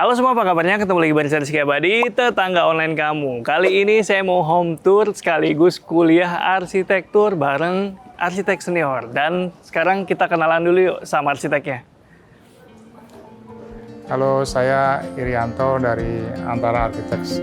Halo semua, apa kabarnya? Ketemu lagi bareng saya Rizky Abadi, tetangga online kamu. Kali ini saya mau home tour sekaligus kuliah arsitektur bareng arsitek senior. Dan sekarang kita kenalan dulu yuk sama arsiteknya. Halo, saya Irianto dari Antara Architects.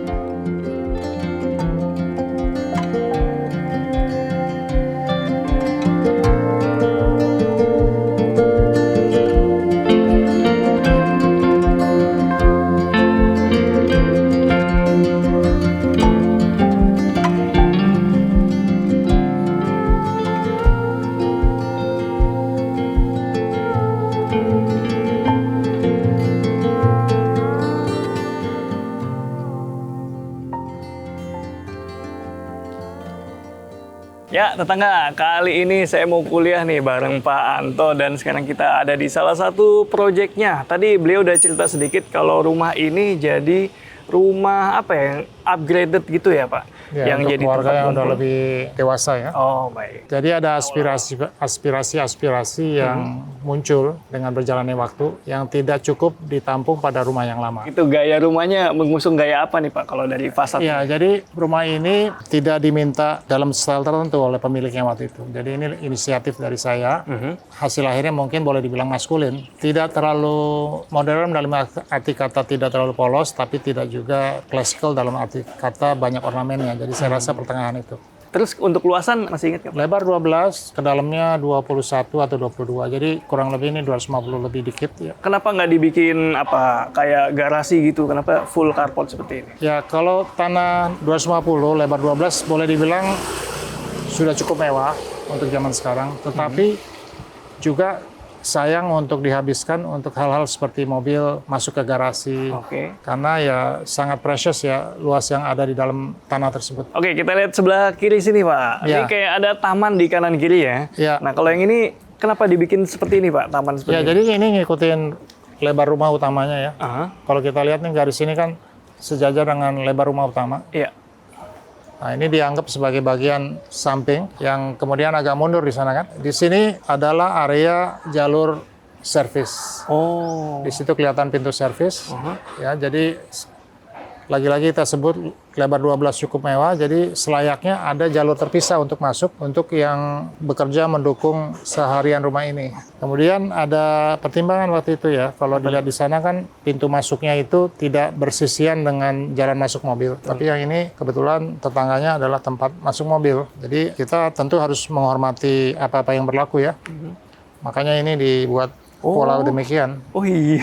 Ya, tetangga, kali ini saya mau kuliah nih bareng Pak Anto dan sekarang kita ada di salah satu proyeknya. Tadi beliau udah cerita sedikit kalau rumah ini jadi rumah apa ya, upgraded gitu ya Pak? Ya, yang untuk jadi keluarga yang udah lebih dewasa ya. Oh, baik. Jadi ada aspirasi yang muncul dengan berjalannya waktu yang tidak cukup ditampung pada rumah yang lama. Itu gaya rumahnya mengusung gaya apa nih Pak kalau dari fasad? Ya, jadi rumah ini tidak diminta dalam style tertentu oleh pemiliknya waktu itu. Jadi ini inisiatif dari saya. Hasil akhirnya mungkin boleh dibilang maskulin. Tidak terlalu modern dalam arti kata tidak terlalu polos, tapi tidak juga klasikal dalam arti kata banyak ornamennya. Jadi saya rasa pertengahan itu. Terus untuk luasan masih ingat nggak Pak? Lebar 12, ke dalamnya 21 atau 22. Jadi kurang lebih ini 250 lebih dikit ya. Kenapa nggak dibikin apa kayak garasi gitu? Kenapa full carport seperti ini? Ya kalau tanah 250, lebar 12 boleh dibilang sudah cukup mewah untuk zaman sekarang. Tetapi juga sayang untuk dihabiskan untuk hal-hal seperti mobil masuk ke garasi. Oke. Karena ya sangat precious ya luas yang ada di dalam tanah tersebut. Oke, kita lihat sebelah kiri sini Pak. Ya. Ini kayak ada taman di kanan kiri ya. Ya. Nah kalau yang ini kenapa dibikin seperti ini Pak? Taman seperti Ya ini? jadi ini ngikutin lebar rumah utamanya ya. Aha. Kalau kita lihat nih garis ini kan sejajar dengan lebar rumah utama. Iya. Nah, ini dianggap sebagai bagian samping yang kemudian agak mundur di sana kan. Di sini adalah area jalur servis. Oh. Di situ kelihatan pintu servis. Ya, jadi lagi-lagi kita sebut lebar 12 cukup mewah, jadi selayaknya ada jalur terpisah untuk masuk untuk yang bekerja mendukung seharian rumah ini. Kemudian ada pertimbangan waktu itu ya, kalau dilihat di sana kan pintu masuknya itu tidak bersisian dengan jalan masuk mobil. Tapi yang ini kebetulan tetangganya adalah tempat masuk mobil. Jadi kita tentu harus menghormati apa-apa yang berlaku ya. Makanya ini dibuat pola demikian. Oh iya.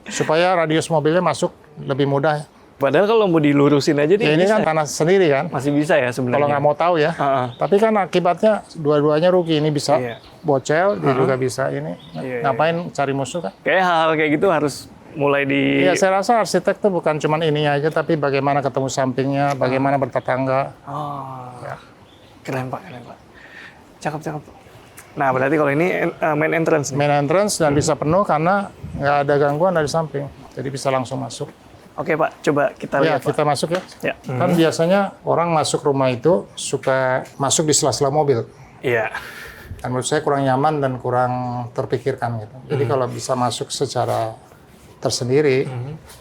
Supaya radius mobilnya masuk lebih mudah. Padahal kalau mau dilurusin aja Ya ini kan tanah sendiri kan. masih bisa ya sebenarnya. Kalau nggak mau tahu ya. Tapi kan akibatnya dua-duanya rugi. Ini bisa bocel, dia juga bisa ini. Ngapain cari musuh kan? Kayak hal-hal kayak gitu harus mulai di... Iya, saya rasa arsitek tuh bukan cuma ininya aja, tapi bagaimana ketemu sampingnya, bagaimana bertetangga. Oh, keren Pak, keren Pak. Cakep, cakep. Nah, berarti kalau ini main entrance nih. Main entrance dan bisa penuh karena nggak ada gangguan dari samping. Jadi bisa langsung masuk. Oke Pak, coba kita Ya, lihat Pak. kita masuk ya. Ya. Kan biasanya orang masuk rumah itu suka masuk di sela-sela mobil. Iya. Dan menurut saya kurang nyaman dan kurang terpikirkan gitu. Jadi kalau bisa masuk secara tersendiri,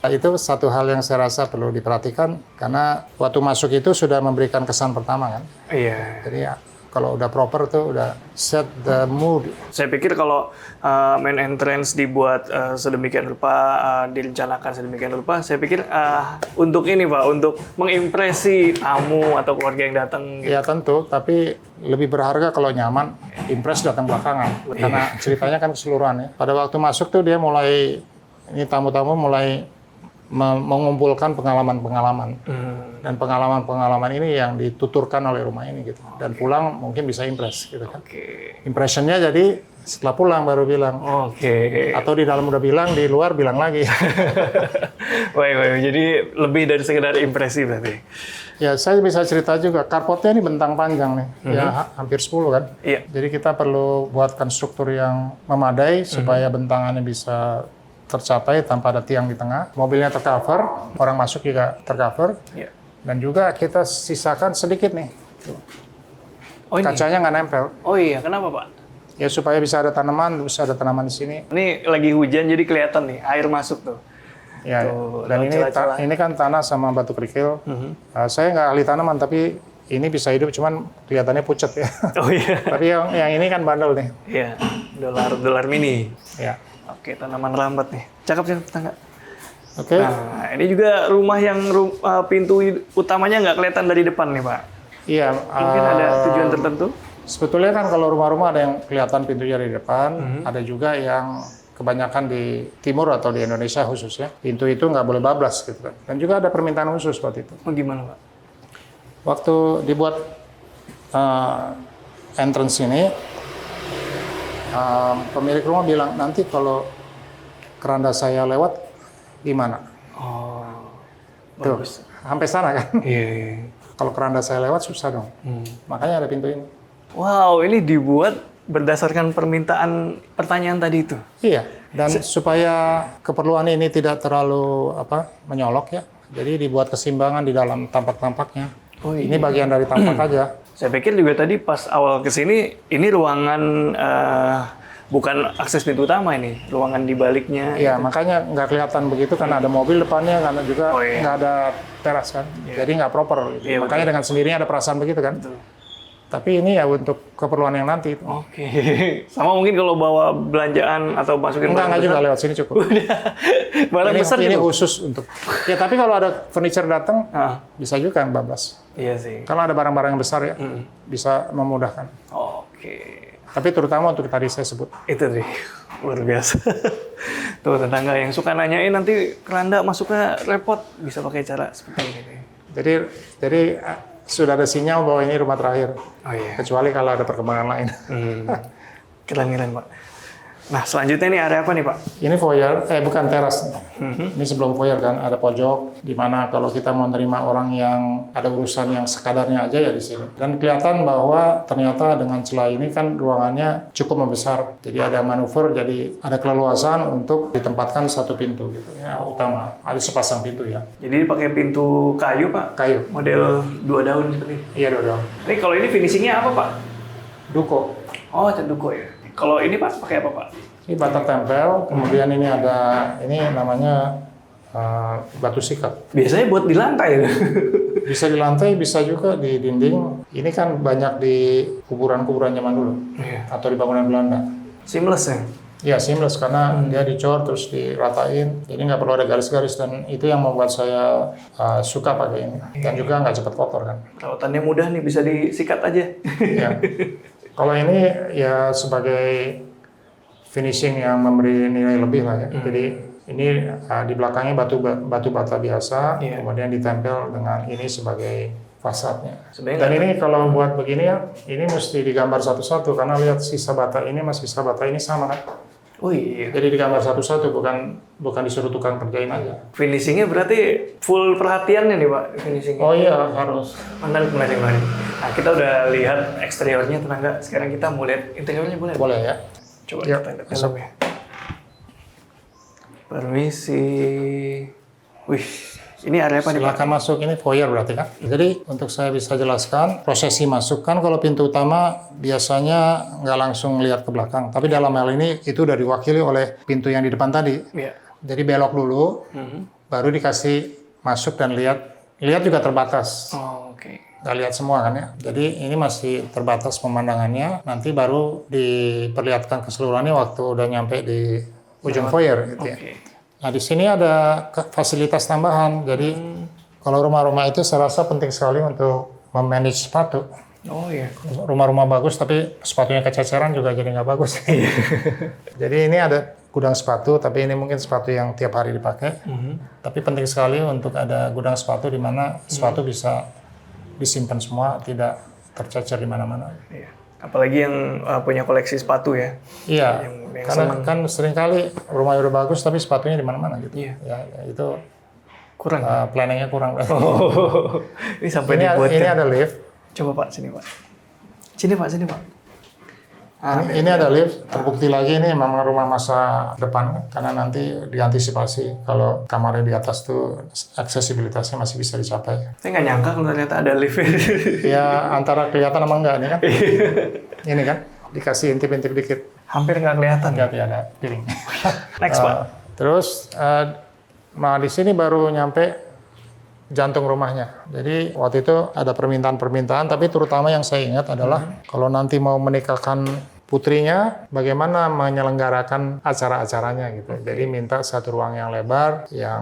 itu satu hal yang saya rasa perlu diperhatikan karena waktu masuk itu sudah memberikan kesan pertama kan. Iya. Jadi ya, kalau udah proper tuh udah set the mood. Saya pikir kalau main entrance dibuat sedemikian rupa, direncanakan sedemikian rupa, saya pikir untuk ini Pak, untuk mengimpresi tamu atau keluarga yang datang. Gitu. Ya tentu, tapi lebih berharga kalau nyaman, impress datang belakangan. Karena ceritanya kan keseluruhan ya. Pada waktu masuk tuh dia mulai, ini tamu-tamu mulai mengumpulkan pengalaman-pengalaman. Dan pengalaman-pengalaman ini yang dituturkan oleh rumah ini gitu. Dan pulang mungkin bisa impress gitu kan. Impressionnya jadi setelah pulang baru bilang. Atau di dalam udah bilang, di luar bilang lagi. Wah, jadi lebih dari sekedar impresi berarti. Ya, saya bisa cerita juga. Carportnya ini bentang panjang nih. Ya, hampir 10 kan. Iya. Jadi kita perlu buatkan struktur yang memadai supaya bentangannya bisa tercapai tanpa ada tiang di tengah. Mobilnya tercover, orang masuk juga tercover. Iya. Dan juga kita sisakan sedikit nih. Oh, ini? Kacanya nggak nempel. Oh iya, kenapa Pak? Ya supaya bisa ada tanaman di sini. Ini lagi hujan jadi kelihatan nih, air masuk tuh. Ya, Tuh, dan lewat celah-celah. ini kan tanah sama batu kerikil. Saya nggak ahli tanaman, tapi ini bisa hidup, cuman kelihatannya pucat ya. Oh iya. Tapi yang ini kan bandel nih. Iya, dolar mini. Ya. Oke, tanaman rambat nih. Cakep tangga. Oke. Nah, ini juga rumah yang pintu utamanya nggak kelihatan dari depan nih, Pak. Iya. Mungkin ada tujuan tertentu? Sebetulnya kan kalau rumah-rumah ada yang kelihatan pintunya di depan, ada juga yang kebanyakan di timur atau di Indonesia khususnya, pintu itu nggak boleh bablas gitu kan. Dan juga ada permintaan khusus seperti itu. Oh, gimana, Pak? Waktu dibuat entrance ini, pemilik rumah bilang, nanti kalau keranda saya lewat, gimana? Oh, Tuh, bagus. sampai sana kan. Iya. Kalau keranda saya lewat, susah dong. Makanya ada pintu ini. Wow, ini dibuat berdasarkan pertanyaan tadi itu. Iya, dan supaya keperluan ini tidak terlalu menyolok ya, jadi dibuat keseimbangan di dalam tampak-tampaknya. Oh, iya. Ini bagian dari tampak aja. Saya pikir juga tadi pas awal kesini, ini ruangan bukan akses pintu utama ini, ruangan di baliknya. Iya, makanya nggak kelihatan begitu karena ada mobil depannya, karena juga Oh, iya. nggak ada teras kan, jadi nggak proper. Gitu. Iya, Makanya dengan sendirinya ada perasaan begitu kan. Betul. Tapi ini ya untuk keperluan yang nanti. Oke. Sama mungkin kalau bawa belanjaan atau masukin Enggak juga lewat sini cukup. barang ini besar ini cukup. khusus untuk. Ya tapi kalau ada furniture datang, Ah, bisa juga yang bablas. iya sih. Kalau ada barang-barang yang besar ya, bisa memudahkan. Oke. Tapi terutama untuk tadi saya sebut. Itu sih. Luar biasa. Tuh tetangga yang suka nanyain nanti keranda masuknya repot, bisa pakai cara seperti ini. Jadi sudah ada sinyal bahwa ini rumah terakhir. Oh iya. Kecuali kalau ada perkembangan lain. Keren-keren, Pak. Nah, selanjutnya ini area apa nih, Pak? Ini foyer, bukan teras. Ini sebelum foyer kan, ada pojok, di mana kalau kita mau menerima orang yang ada urusan yang sekadarnya aja ya di sini. Dan kelihatan bahwa ternyata dengan celah ini kan ruangannya cukup membesar. Jadi ada manuver, jadi ada keleluasan untuk ditempatkan satu pintu gitu. Ya, utama, ada sepasang pintu ya. Jadi pakai pintu kayu, Pak? Kayu. Model 2 daun seperti ini. Iya, dong. Ini kalau ini finishingnya apa, Pak? Duko. Oh, cat duko ya. Kalau ini, Pak, pakai apa, Pak? Ini bata tempel, kemudian ini ada, ini namanya batu sikat. Biasanya buat di lantai. Bisa di lantai, bisa juga di dinding. Ini kan banyak di kuburan-kuburan zaman dulu, Iya. atau di bangunan Belanda. Seamless ya? Ya, seamless karena dia dicor terus diratain, jadi nggak perlu ada garis-garis, dan itu yang membuat saya suka pakai ini. Dan juga nggak cepat kotor kan. Perawatannya mudah nih, bisa disikat aja. Ya. Kalau ini ya sebagai finishing yang memberi nilai lebih lah ya. Jadi ini di belakangnya batu bata biasa, Iya. kemudian ditempel dengan ini sebagai fasadnya. Sebenarnya Dan ini kalau buat begini ya, ini mesti digambar satu-satu karena lihat sisa bata ini sama sisa bata ini sama kan. Oh iya. Jadi digambar satu-satu, bukan disuruh tukang kerjain aja. Finishingnya berarti full perhatiannya nih, Pak, finishingnya. Oh iya, harus. Menarik. Nah, kita udah lihat eksteriornya, tetangga. Sekarang kita mau lihat interiornya, boleh? Boleh ya. Coba Yuk, kita lihat masuk. dalamnya. Permisi. Wih, ini area apa nih, Pak? Silakan masuk, ini foyer berarti kan. Jadi untuk saya bisa jelaskan, prosesi masuk kan kalau pintu utama biasanya nggak langsung lihat ke belakang. Tapi dalam hal ini itu udah diwakili oleh pintu yang di depan tadi. Iya. Jadi belok dulu, baru dikasih masuk dan lihat. Lihat juga terbatas. Oh, oke. Nggak lihat semua kan ya. Jadi ini masih terbatas pemandangannya. Nanti baru diperlihatkan keseluruhannya waktu udah nyampe di ujung foyer gitu ya. Oke. Nah di sini ada fasilitas tambahan. Jadi kalau rumah-rumah itu saya rasa penting sekali untuk memanage sepatu. Oh iya. Rumah-rumah bagus tapi sepatunya kececeran juga jadi nggak bagus. Jadi ini ada gudang sepatu, tapi ini mungkin sepatu yang tiap hari dipakai. Tapi penting sekali untuk ada gudang sepatu di mana sepatu bisa disimpan semua, tidak tercecer di mana-mana. Iya. Apalagi yang punya koleksi sepatu ya. Iya, yang karena senang. kan seringkali rumahnya udah bagus tapi sepatunya di mana-mana gitu. Iya. Ya, itu Kurang. planningnya kurang. Oh, ini sampai Ini dibuatkan. ada lift. Coba, Pak, sini, Pak. Sini, Pak. Ini ada lift. Terbukti lagi ini memang rumah masa depan karena nanti diantisipasi kalau kamarnya di atas tuh aksesibilitasnya masih bisa dicapai. Saya nggak nyangka kalau ternyata ada lift. Ya antara kelihatan sama enggak ini kan? Ini kan dikasih intip-intip dikit. Hampir nggak kelihatan. Tapi ada piring. Next, Pak. Terus Nah, di sini baru nyampe jantung rumahnya. Jadi waktu itu ada permintaan-permintaan, tapi terutama yang saya ingat adalah kalau nanti mau menikahkan putrinya, bagaimana menyelenggarakan acara-acaranya gitu. Jadi minta satu ruang yang lebar, yang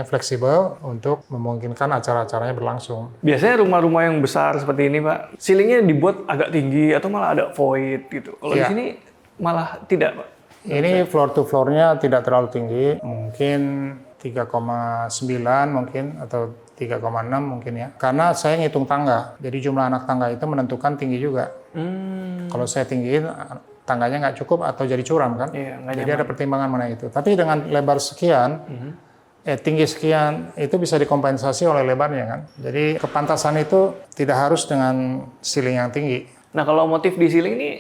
fleksibel untuk memungkinkan acara-acaranya berlangsung. Biasanya rumah-rumah yang besar seperti ini, Pak, ceilingnya dibuat agak tinggi atau malah ada void gitu. Kalau di sini malah tidak, Pak. Ini floor to floor-nya tidak terlalu tinggi, mungkin 3,9 mungkin atau 3,6 mungkin ya. Karena saya ngitung tangga, jadi jumlah anak tangga itu menentukan tinggi juga. Kalau saya tinggiin, tangganya nggak cukup atau jadi curam kan. Iya, jadi ada pertimbangan mengenai itu. Tapi dengan lebar sekian, tinggi sekian, itu bisa dikompensasi oleh lebarnya kan. Jadi kepantasan itu tidak harus dengan ceiling yang tinggi. Nah, kalau motif di ceiling ini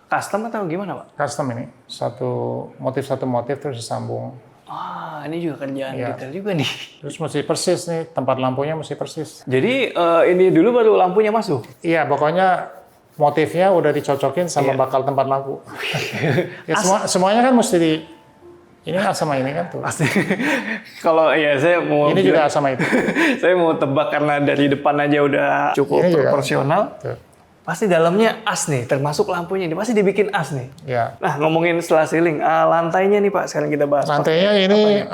custom atau gimana, Pak? Custom ini, satu motif terus disambung. Ini juga kerjaan detail juga nih. Terus mesti persis nih, tempat lampunya mesti persis. Jadi ini dulu baru lampunya masuk? Iya, pokoknya motifnya udah dicocokin sama bakal tempat lampu. Ya, semuanya kan mesti ini sama ini kan tuh. Pasti. Kalau saya mau... Ini juga sama itu. Saya mau tebak karena dari depan aja udah cukup Ini juga proporsional. Tuh. Pasti dalamnya as nih, termasuk lampunya ini. Pasti dibikin as nih. Ya. Nah, ngomongin setelah ceiling, lantainya nih Pak, sekarang kita bahas. Lantainya ini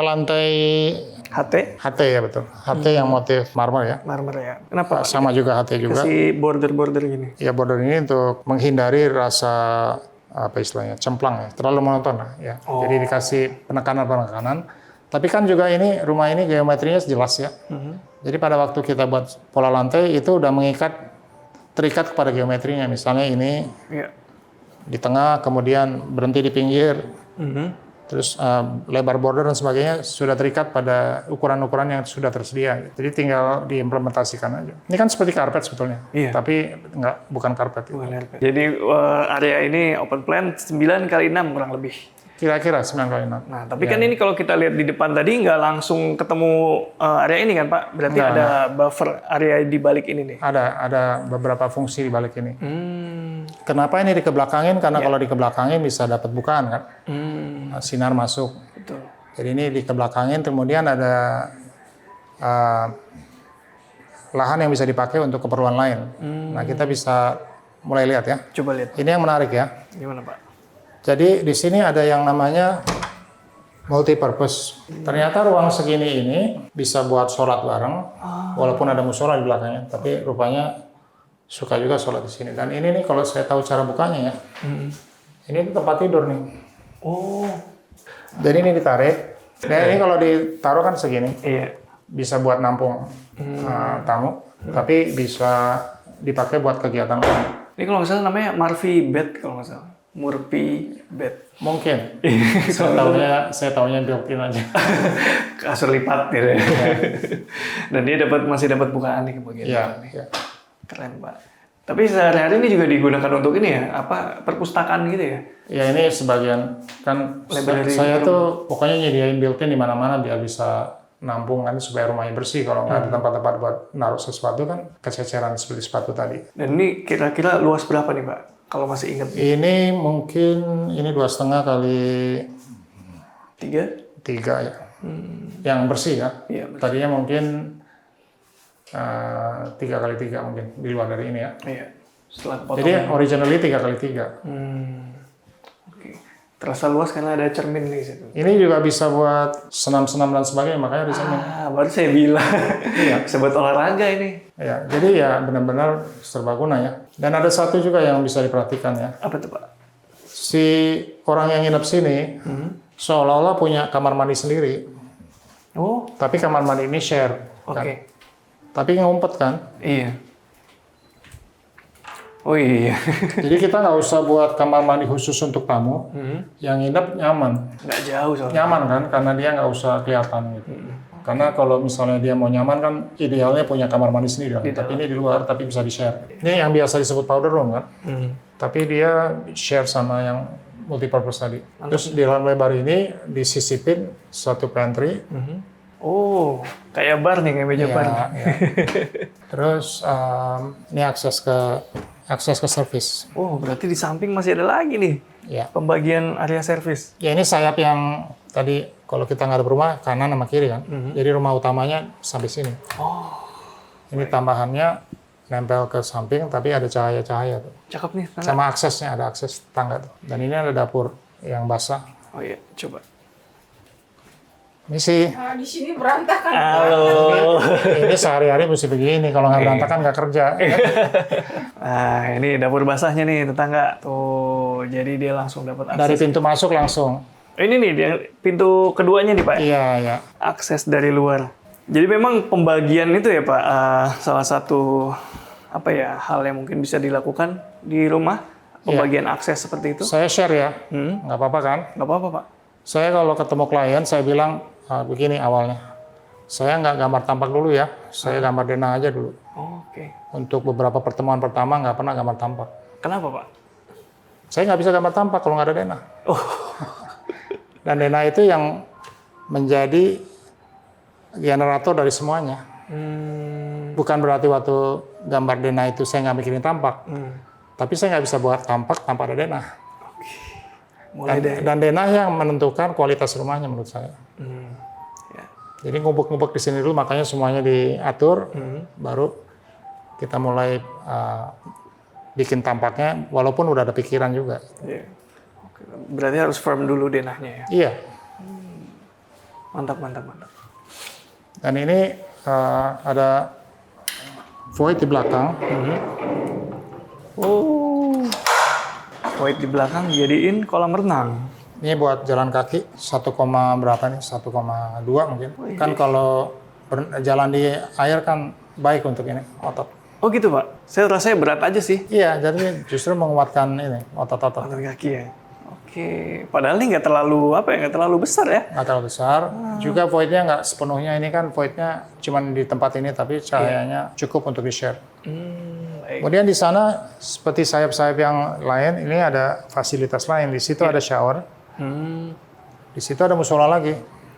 lantai HT ya betul. HT yang motif marmer ya. Marmer ya. Kenapa? Sama juga HT juga. Kasih border-border gini. Ya border ini untuk menghindari rasa cemplang ya, terlalu monoton lah ya. Jadi dikasih penekanan. Tapi kan juga rumah ini geometrinya jelas ya. Jadi pada waktu kita buat pola lantai itu udah terikat kepada geometrinya. Misalnya ini di tengah, kemudian berhenti di pinggir, terus lebar border dan sebagainya sudah terikat pada ukuran-ukuran yang sudah tersedia. Jadi tinggal diimplementasikan aja. Ini kan seperti karpet sebetulnya, tapi bukan karpet. Jadi area ini open plan 9x6 kurang lebih. Kira-kira 9x6. Nah, tapi kan ini kalau kita lihat di depan tadi nggak langsung ketemu area ini kan Pak? Berarti ada buffer area di balik ini nih? Ada beberapa fungsi di balik ini. Kenapa ini dikebelakangin? Karena kalau dikebelakangin bisa dapat bukaan kan? Sinar masuk. Betul. Jadi ini dikebelakangin, kemudian ada lahan yang bisa dipakai untuk keperluan lain. Nah, kita bisa mulai lihat ya. Coba lihat. Ini yang menarik ya. Gimana Pak? Jadi di sini ada yang namanya multi-purpose. Ternyata ruang segini ini bisa buat sholat bareng, walaupun ada musola di belakangnya. Tapi rupanya suka juga sholat di sini. Dan ini nih kalau saya tahu cara bukanya ya, ini tempat tidur nih. Oh. Jadi ini ditarik. Dan ini kalau ditaruh kan segini. Iya. Bisa buat nampung tamu, tapi bisa dipakai buat kegiatan lain. Ini kalau nggak salah namanya Murphy bed kalau nggak salah. Murphy bed. Mungkin. saya taunya built-in aja. Kasur lipat gitu ya. Dan dia masih dapat bukaan nih ke bagian depan nih. Keren Pak. Tapi sehari-hari ini juga digunakan untuk ini ya, perpustakaan gitu ya? Ya ini sebagian kan saya tuh pokoknya nyediain built-in di mana-mana biar bisa nampung kan supaya rumahnya bersih. Kalau nggak ada tempat-tempat buat naruh sesuatu kan kececeran seperti sepatu tadi. Dan ini kira-kira luas berapa nih Pak? Kalau masih ingat. Ini mungkin 2,5 kali 3 ya. Yang bersih ya. Iya, tadinya mungkin 3 kali 3 mungkin di luar dari ini ya. Iya. Setelah jadi originally 3 kali 3. Oke. Terasa luas karena ada cermin di situ. Ini juga bisa buat senam-senam dan sebagainya, makanya di sini. Baru saya bilang. Bisa buat olahraga ini. Ya, jadi ya benar-benar serbaguna ya. Dan ada satu juga yang bisa diperhatikan ya. Apa itu Pak? Si orang yang nginep sini seolah-olah punya kamar mandi sendiri. Oh. Tapi kamar mandi ini share. Oke. Kan? Tapi ngumpet kan? Iya. Oh iya. Jadi kita nggak usah buat kamar mandi khusus untuk tamu. Yang nginep nyaman. Nggak jauh soalnya. Nyaman kan? Karena dia nggak usah kelihatan gitu. Karena kalau misalnya dia mau nyaman kan idealnya punya kamar mandi sendiri kan? Tapi ini di luar tapi bisa di-share. Ini yang biasa disebut powder room kan? Tapi dia share sama yang multipurpose tadi. Terus di dalam lebar ini disisipin satu pantry. Oh, kayak bar nih, kayak meja bar. Ya. Terus ini akses ke service. Oh, berarti di samping masih ada lagi nih. Ya. Pembagian area service. Ya ini sayap yang tadi kalau kita ngadep rumah kanan sama kiri kan. Jadi rumah utamanya sampai sini. Ini tambahannya nempel ke samping tapi ada cahaya-cahaya tuh. Cakep nih tangga. Sama aksesnya, ada akses tangga tuh. Dan ini ada dapur yang basah. Oh iya, coba. Misi. Nah, di sini berantakan. Halo. Ini sehari-hari mesti begini. Kalau nggak berantakan nggak kerja. Nah, ini dapur basahnya nih tetangga. Tuh, jadi dia langsung dapat akses. Dari pintu masuk langsung. Ini nih dia pintu keduanya nih Pak. Iya, ya. Akses dari luar. Jadi memang pembagian itu ya Pak, salah satu apa ya hal yang mungkin bisa dilakukan di rumah, pembagian akses seperti itu. Saya share ya. Nggak apa-apa kan? Nggak apa-apa Pak. Saya kalau ketemu klien, saya bilang begini awalnya. Saya nggak gambar tampak dulu ya. Saya gambar denah aja dulu. Oke. Untuk beberapa pertemuan pertama nggak pernah gambar tampak. Kenapa Pak? Saya nggak bisa gambar tampak kalau nggak ada denah. Dan denah itu yang menjadi generator dari semuanya. Bukan berarti waktu gambar denah itu saya nggak mikirin tampak. Tapi saya nggak bisa buat tampak tanpa ada denah. Dan denah yang menentukan kualitas rumahnya menurut saya. Ya. Jadi ngubek-ngubek di sini dulu, makanya semuanya diatur, baru kita mulai bikin tampaknya, walaupun udah ada pikiran juga. Iya. Oke. Berarti harus firm dulu denahnya ya? Iya. Mantap, mantap, mantap. Dan ini ada void di belakang. Oh, void di belakang jadiin kolam renang. Ini buat jalan kaki 1, berapa nih? 1,2 mungkin. Kan kalau jalan di air kan baik untuk ini otot. Oh gitu Pak? Saya rasanya berat aja sih. Iya, jadi justru menguatkan ini otot-otot. Otot kaki ya. Oke, padahal ini nggak terlalu nggak terlalu besar ya? Nggak terlalu besar. Juga voidnya nggak sepenuhnya, ini kan voidnya cuma di tempat ini, tapi cahayanya cukup untuk di-share. Baik. Kemudian di sana, seperti sayap-sayap yang lain, ini ada fasilitas lain. Di situ ada shower. Di situ ada musola lagi.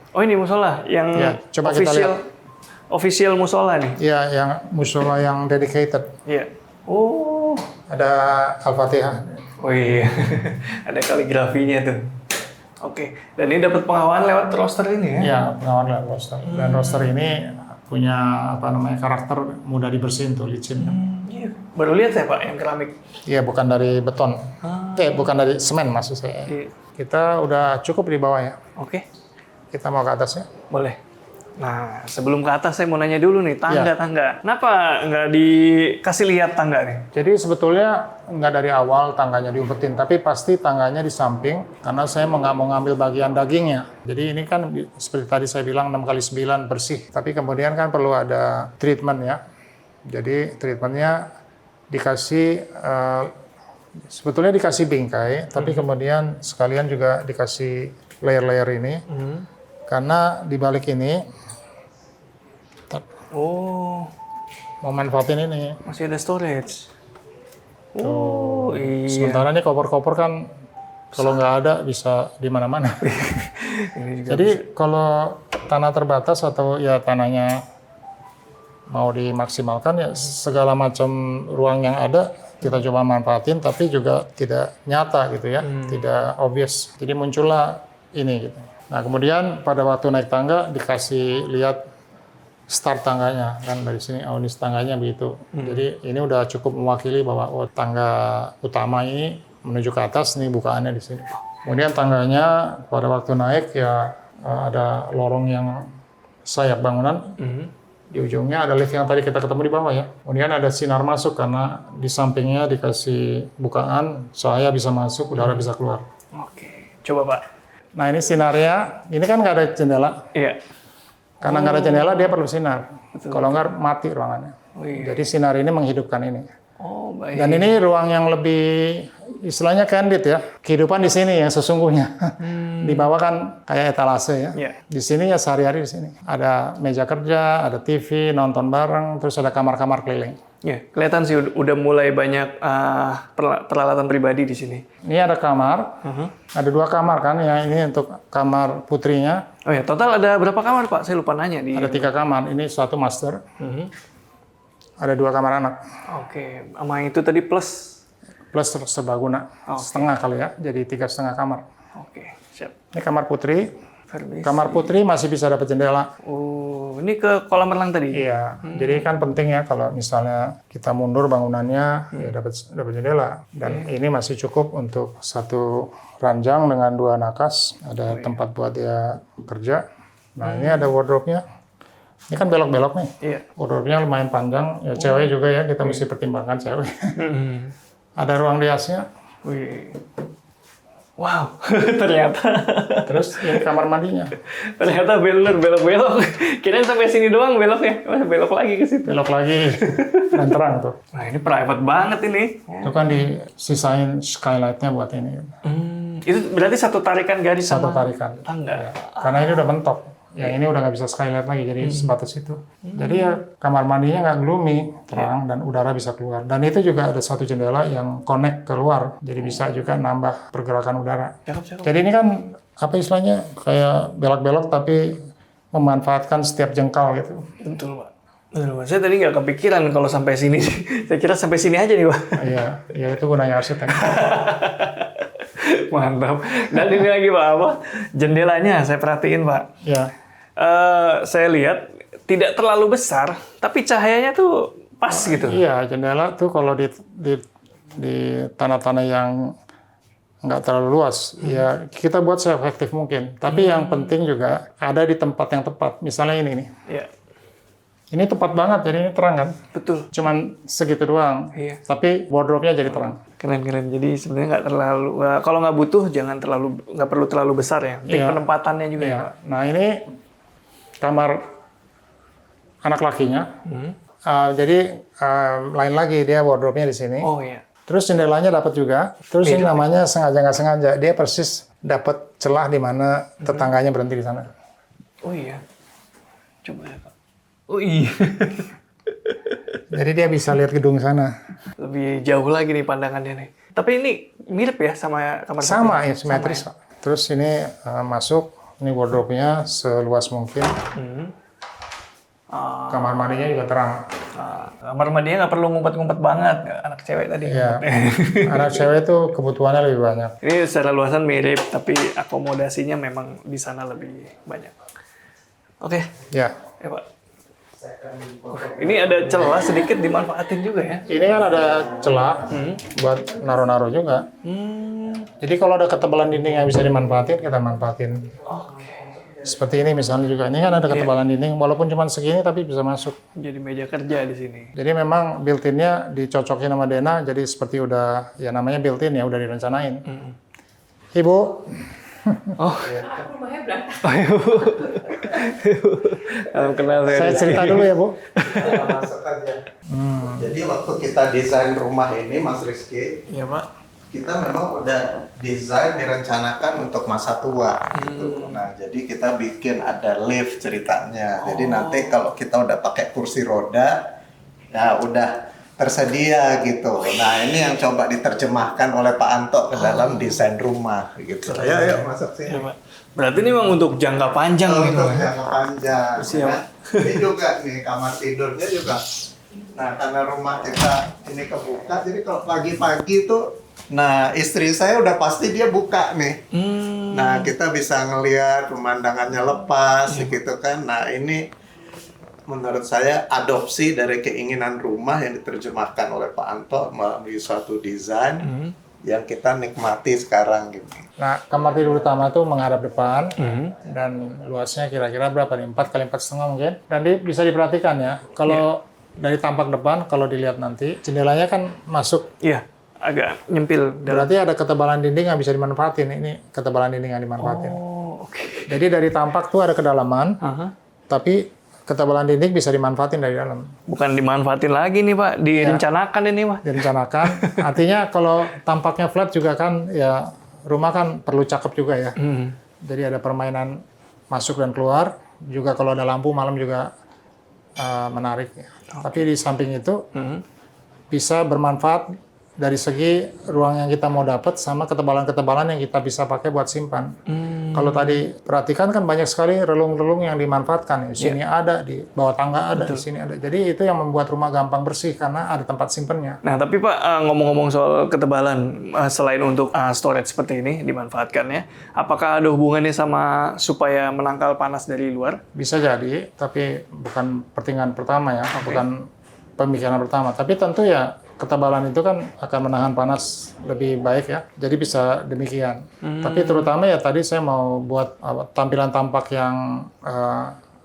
Oh ini musola yang Ya, coba kita lihat. official musola nih? Iya, yang musola yang dedicated. Iya. Oh. Ada Al-Fatihah. Oh iya. Ada kaligrafinya tuh. Oke. Dan ini dapat pengawalan lewat roster ini ya? Iya, pengawalan lewat roster. Dan roster ini punya karakter mudah dibersihin tuh, licin. Iya. Baru lihat saya Pak yang keramik. Iya, bukan dari beton. Bukan dari semen maksud saya. Iya. Kita udah cukup di bawah ya. Oke. Kita mau ke atasnya. Boleh. Nah, sebelum ke atas saya mau nanya dulu nih, tangga-tangga. Kenapa nggak dikasih lihat tangga nih? Jadi sebetulnya nggak dari awal tangganya diumpetin, tapi pasti tangganya di samping, karena saya nggak mau ngambil bagian dagingnya. Jadi ini kan seperti tadi saya bilang 6x9 bersih, tapi kemudian kan perlu ada treatment ya. Jadi treatmentnya dikasih, sebetulnya dikasih bingkai, tapi kemudian sekalian juga dikasih layer-layer ini, karena di balik ini, mau manfaatin ini. Masih ada storage. Oh, iya. Sementara ini koper-koper kan kalau nggak ada bisa di mana-mana. Jadi kalau tanah terbatas atau ya tanahnya mau dimaksimalkan, ya segala macam ruang yang ada kita coba manfaatin, tapi juga tidak nyata gitu ya, tidak obvious. Jadi muncullah ini gitu. Nah kemudian pada waktu naik tangga dikasih lihat start tangganya kan, dari sini aunis tangganya begitu. Jadi ini udah cukup mewakili bahwa tangga utama ini menuju ke atas, nih bukaannya di sini. Kemudian tangganya pada waktu naik ya ada lorong yang sayap bangunan. Di ujungnya ada lift yang tadi kita ketemu di bawah ya. Kemudian ada sinar masuk karena di sampingnya dikasih bukaan, cahaya bisa masuk, udara bisa keluar. Oke, coba Pak. Nah ini sinarnya, ini kan nggak ada jendela. Iya. Karena nggak ada jendela dia perlu sinar. Kalau nggak mati ruangannya. Oh, iya. Jadi sinar ini menghidupkan ini. Oh baik. Dan ini ruang yang lebih istilahnya candid ya. Kehidupan di sini yang sesungguhnya. Di bawah kan kayak etalase ya. Iya. Di sini ya sehari-hari di sini. Ada meja kerja, ada TV, nonton bareng, terus ada kamar-kamar keliling. Ya, kelihatan sih udah mulai banyak peralatan pribadi di sini. Ini ada kamar, ada 2 kamar kan, yang ini untuk kamar putrinya. Oh ya, total ada berapa kamar Pak? Saya lupa nanya di. Ada 3 kamar, ini 1 master. Ada 2 kamar anak. Oke, sama itu tadi plus. Plus serbaguna, setengah kali ya, jadi 3,5 kamar. Oke, siap. Ini kamar putri, Permisi. Kamar putri masih bisa dapat jendela. Oh, ini ke kolam renang tadi? Iya, jadi kan penting ya kalau misalnya kita mundur bangunannya, ya dapat jendela. Dan ini masih cukup untuk satu ranjang dengan 2 nakas, ada tempat buat dia kerja. Nah ini ada wardrobe-nya. Ini kan belok-belok nih. Iya. Wardrobe-nya lumayan panjang, ya cewek juga ya, kita mesti pertimbangkan cewek. Ada ruang riasnya. Wih. Wow, ternyata. Terus ini kamar mandinya. Ternyata bener belok-belok. Kirain sampai sini doang beloknya. Belok lagi ke situ. Belok lagi dan terang tuh. Nah, ini private banget ini. Itu kan disisain skylight-nya buat ini. Itu berarti satu tarikan garis Satu sama tarikan. tangga. Ya. Karena ini udah mentok. Ya ini udah nggak bisa skylight lagi, jadi sebatas itu. Jadi ya kamar mandinya nggak gloomy, terang, dan udara bisa keluar. Dan itu juga ada satu jendela yang connect keluar, jadi bisa juga nambah pergerakan udara. Cakep. Jadi ini kan apa istilahnya kayak belok-belok tapi memanfaatkan setiap jengkal gitu. Betul, Pak. Betul, Pak. Saya tadi nggak kepikiran kalau sampai sini. Saya kira sampai sini aja nih, Pak. Iya, ya itu gunanya arsitek. Mantap. Dan ini lagi, Pak, apa? Jendelanya saya perhatiin, Pak. Ya. Saya lihat tidak terlalu besar, tapi cahayanya tuh pas gitu. Iya, jendela tuh kalau di tanah-tanah yang nggak terlalu luas, ya kita buat seefektif mungkin. Tapi yang penting juga ada di tempat yang tepat. Misalnya ini nih. Iya. Ini tepat banget, jadi ini terang kan. Betul. Cuman segitu doang. Iya. Tapi wardrobe-nya jadi terang. Keren. Jadi sebenarnya nggak terlalu, kalau nggak butuh nggak perlu terlalu besar ya. Penting Iya. penempatannya juga ya, Iya. Pak. Nah ini kamar anak lakinya. Jadi lain lagi dia wardrobe-nya di sini. Oh iya. Terus jendelanya dapat juga. Terus ini namanya sengaja nggak sengaja. Dia persis dapat celah di mana tetangganya berhenti di sana. Oh iya. Coba ya, Pak. Oh iya. Jadi dia bisa lihat gedung sana. Lebih jauh lagi nih pandangannya nih. Tapi ini mirip ya sama kamar Sama putri? ya, simetris. Pak. Terus ini masuk, ini wardrobe-nya seluas mungkin. Kamar mandinya juga terang. Kamar mandinya nggak perlu ngumpet-ngumpet banget. Anak cewek tadi. Iya. Anak cewek itu kebutuhannya lebih banyak. Ini secara luasan mirip, tapi akomodasinya memang di sana lebih banyak. Oke. Ya. Ya, Pak. Ini ada celah sedikit dimanfaatin juga ya. Ini kan ada celah buat naruh-naruh juga. Jadi kalau ada ketebalan dinding yang bisa dimanfaatin, kita manfaatin. Oke. Seperti ini misalnya juga. Ini kan ada ketebalan dinding, walaupun cuma segini tapi bisa masuk. Jadi meja kerja di sini. Jadi memang built-in-nya dicocokin sama Dena, jadi seperti udah, ya namanya built-in ya, udah direncanain. Ibu. Oh. Rumahnya berantakan. Oh, Ibu. Kenal saya. Saya cerita dulu ya, Bu. Masuk aja. Jadi waktu kita desain rumah ini, Mas Rizky, Iya, Pak. kita memang udah desain direncanakan untuk masa tua gitu. Nah, jadi kita bikin ada lift ceritanya. Jadi nanti kalau kita udah pakai kursi roda, ya udah tersedia gitu. Nah, ini yang coba diterjemahkan oleh Pak Anto ke dalam desain rumah gitu. Ayo masuk sini. Iya, Pak. Berarti ini memang untuk jangka panjang gitu. Untuk jangka panjang. Siap. Nah, ini juga nih kamar tidurnya juga. Nah, karena rumah kita ini kebuka, jadi kalau pagi-pagi tuh, nah istri saya udah pasti dia buka nih. Nah, kita bisa ngelihat pemandangannya lepas gitu kan. Nah, ini menurut saya adopsi dari keinginan rumah yang diterjemahkan oleh Pak Anto melalui suatu desain yang kita nikmati sekarang gitu. Nah, kamar tidur utama itu menghadap depan dan luasnya kira-kira berapa nih? 4 kali 4,5 mungkin. Dan bisa diperhatikan ya, kalau dari tampak depan, kalau dilihat nanti, jendelanya kan masuk. Iya, agak nyempil. Berarti ada ketebalan dinding yang bisa dimanfaatin. Ini ketebalan dinding yang dimanfaatin. Oh, oke. Jadi dari tampak tuh ada kedalaman, tapi ketebalan dinding bisa dimanfaatin dari dalam. Bukan dimanfaatin lagi nih, Pak. Direncanakan ini, Pak. Direncanakan. Artinya kalau tampaknya flat juga kan, ya rumah kan perlu cakep juga ya. Jadi ada permainan masuk dan keluar. Juga kalau ada lampu malam juga menarik. Tapi di samping itu bisa bermanfaat dari segi ruang yang kita mau dapat sama ketebalan-ketebalan yang kita bisa pakai buat simpan. Kalau tadi perhatikan kan banyak sekali relung-relung yang dimanfaatkan. Di sini ada, di bawah tangga ada, di sini ada. Jadi itu yang membuat rumah gampang bersih karena ada tempat simpennya. Nah, tapi Pak, ngomong-ngomong soal ketebalan, selain untuk storage seperti ini dimanfaatkan ya, apakah ada hubungannya sama supaya menangkal panas dari luar? Bisa jadi, tapi bukan pertimbangan pertama ya, bukan pemikiran pertama. Tapi tentu ya ketebalan itu kan akan menahan panas lebih baik ya. Jadi bisa demikian. Tapi terutama ya tadi saya mau buat tampilan tampak yang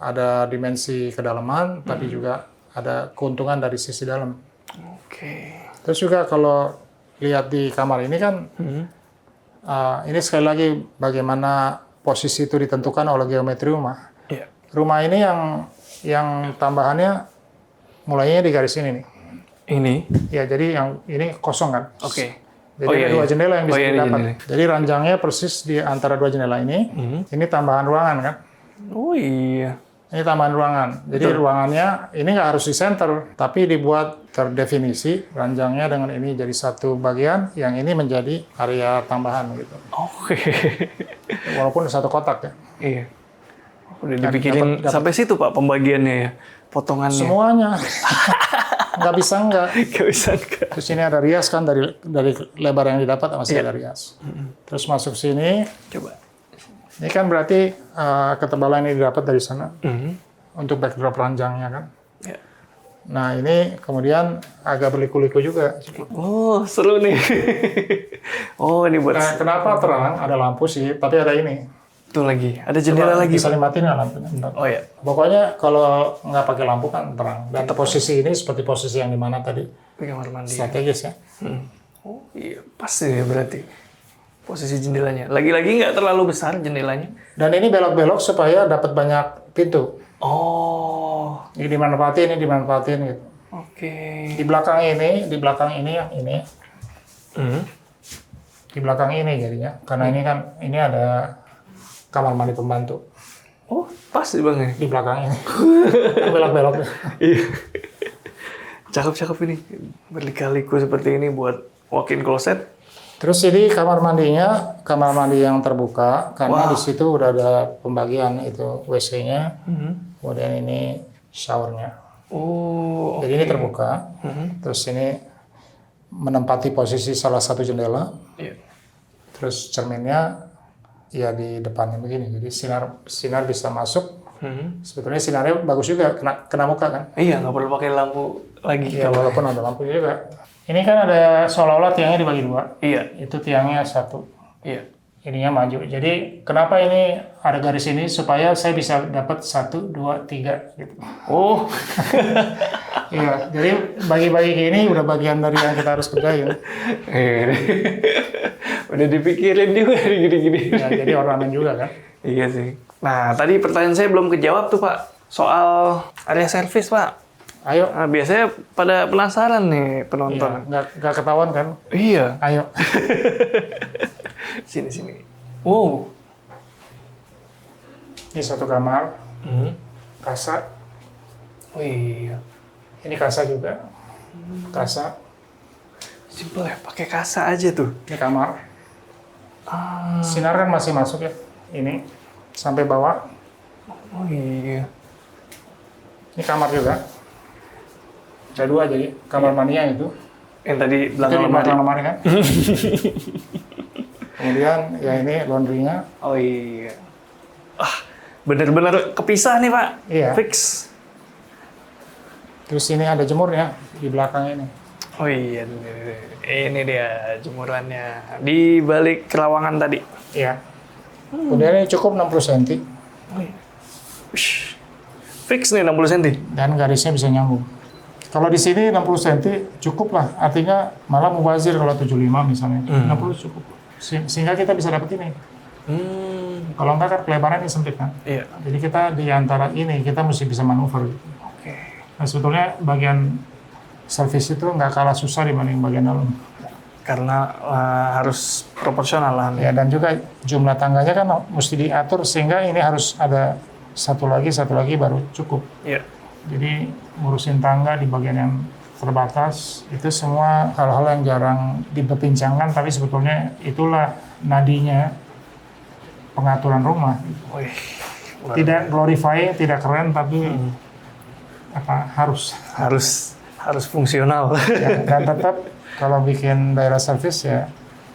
ada dimensi kedalaman, tapi juga ada keuntungan dari sisi dalam. Oke. Terus juga kalau lihat di kamar ini kan, ini sekali lagi bagaimana posisi itu ditentukan oleh geometri rumah. Iya. Rumah ini yang tambahannya mulainya di garis ini nih. Ini? Ya, jadi yang ini kosong kan. Oke. Jadi ada dua jendela yang bisa didapat. jendela. Jadi ranjangnya persis di antara dua jendela ini. Ini tambahan ruangan kan. Oh iya. Ini tambahan ruangan. Jadi ruangannya ini nggak harus di center, tapi dibuat terdefinisi ranjangnya dengan ini jadi satu bagian, yang ini menjadi area tambahan gitu. Oke. Walaupun satu kotak ya. Iya. Udah dipikirin sampai situ Pak pembagiannya ya, potongannya. Semuanya. Nggak bisa nggak. Gak bisa enggak. Terus ini ada rias kan dari lebar yang didapat masih ada rias. Terus masuk sini. Coba. Ini kan berarti ketebalan ini didapat dari sana untuk backdrop ranjangnya kan. Ya. Nah ini kemudian agak berliku-liku juga. Oh seru nih. Oh ini buat. Nah, kenapa terang? Ada lampu sih, tapi ada ini. Tuh lagi, ada jendela lagi. Bisa dimatiin nggak lampunya? Bentar. Oh ya. Pokoknya kalau nggak pakai lampu kan terang. Dan posisi ini seperti posisi yang di mana tadi. Di kamar mandi. Strategis ya. Oh iya, pas ya berarti. Posisi jendelanya. Lagi-lagi nggak terlalu besar jendelanya. Dan ini belok-belok supaya dapat banyak pintu. Oh. Ini dimanfaatin gitu. Oke. Di belakang ini yang ini. Di belakang ini jadinya. Karena ini kan, ini ada kamar mandi pembantu. Oh, pas sih Bang ya. Di belakang ini. Belok-belok. Iya. Cakep-cakep ini. Berliku-liku seperti ini buat walk-in closet. Terus ini kamar mandinya, kamar mandi yang terbuka. Karena di situ udah ada pembagian itu WC-nya. Kemudian ini showernya. Oh. Jadi ini terbuka. Terus ini menempati posisi salah satu jendela. Iya. Terus cerminnya ya di depannya begini, jadi sinar bisa masuk. Sebetulnya sinarnya bagus juga, kena muka kan? Iya, nggak perlu pakai lampu lagi. Iya, walaupun ada lampunya juga. Ini kan ada seolah-olah tiangnya dibagi dua. Iya. Itu tiangnya satu. Iya. Ininya maju. Jadi kenapa ini ada garis ini supaya saya bisa dapat 1, 2, 3 gitu. Oh. Iya, jadi bagi-bagi gini udah bagian dari yang kita harus kerjain. Udah dipikirin juga gini-gini. Ya, jadi ornamen juga kan. Iya sih. Nah, tadi pertanyaan saya belum kejawab tuh Pak. Soal area servis Pak. Ayo. Nah, biasanya pada penasaran nih penonton. Iya, nggak ketahuan kan? Iya. Ayo. Sini. Wow. Ini satu kamar. Kasa. Oh iya. Ini kasa juga. Kasa. Simpel ya, pakai kasa aja tuh. Ini kamar. Sinar kan masih masuk ya. Ini sampai bawah. Oh iya. Ini kamar juga. Ada dua jadi kamar mandinya itu. Yang tadi Itu belakang di lemari. belakang lemari kan. Kemudian ya ini laundry-nya. Oh iya. Bener-bener kepisah nih Pak. Iya. Fix. Terus ini ada jemurnya di belakang ini. Oh iya. Ini dia jemurannya. Di balik kerawangan tadi. Iya. Kemudian ini cukup 60 cm. Oh iya. Ush. Fix nih 60 cm. Dan garisnya bisa nyambung. Kalau di sini 60 cm cukup lah. Artinya malah mubazir kalau 75 misalnya. 60 cukup. Sehingga kita bisa dapat ini. Kalau enggak kan kelebaran ini sempit kan. Iya. Jadi kita di antara ini kita mesti bisa manuver. Oke. Nah sebetulnya bagian servis itu nggak kalah susah dibanding bagian dalam. Karena harus proporsional lah. Ya dan juga jumlah tangganya kan mesti diatur sehingga ini harus ada satu lagi baru cukup. Iya. Jadi ngurusin tangga di bagian yang terbatas itu semua hal-hal yang jarang diperbincangkan tapi sebetulnya itulah nadinya pengaturan rumah. Wih, Tidak glorify, tidak keren, tapi harus. Harus fungsional. Ya, dan tetap kalau bikin daerah servis ya